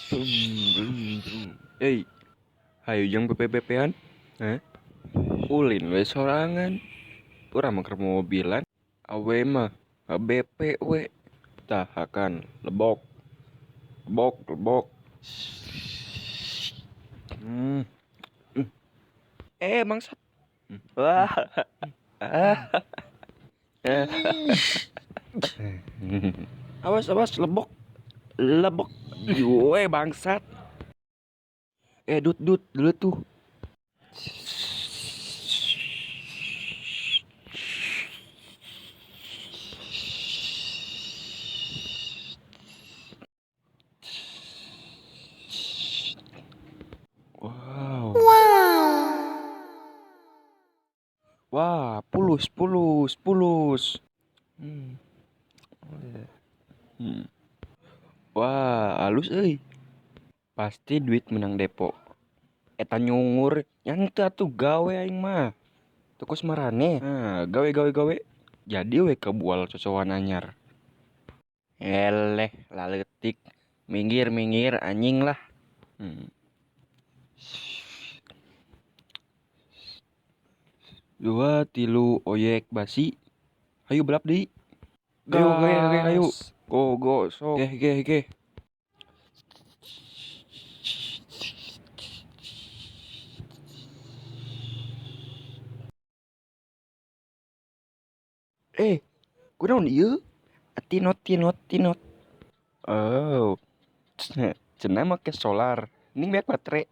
Hey, hayu yang bepe-bepean? Hah? Ulin we sorangan. Urang mah keur mobilan. Awe mah BP we. Tahakan lebok. Lebok, lebok. Hmm. Bangsat. Wah, Awas, awas, lebok. Lebok. We bangsat. Dut, dut, dulu tuh. Wow. Wah, pulus, pulus, pulus. Hmm. Hmm. Wah, halus euy. Pasti duit menang depo. Eta nyungur yang teu atuh gawe aing mah. Tukus marane. Nah, gawe gawe gawe. Jadi we kebual cocokan anyar. Eleh, laletik. Minggir, minggir anjing lah. Hmm. Dua tilu oyek basi. Hayu belap deui. Ayo, ge, ayo. gas. Go, go, sok. Ge. Kunaon ieu? Tinot, tinot, tinot. Oh, cenah make solar. Ini biar baterai.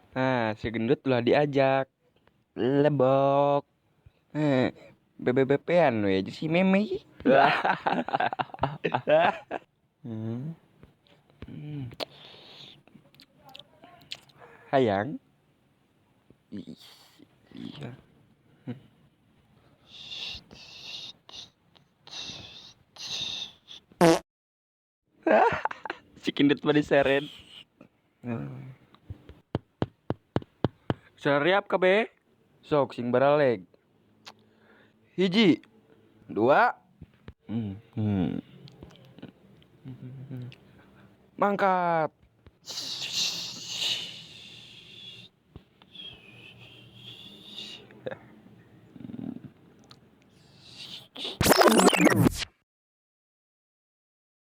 Nah, si gendut lah diajak. Lebok. Bebe-bepean we si meme. Hmm. Hmm. Hayang. Ih, iya. Si gendut mah diseret. Seriap kabeh. Sok sing baraleg. Hiji, dua. Hmm. Mangkat.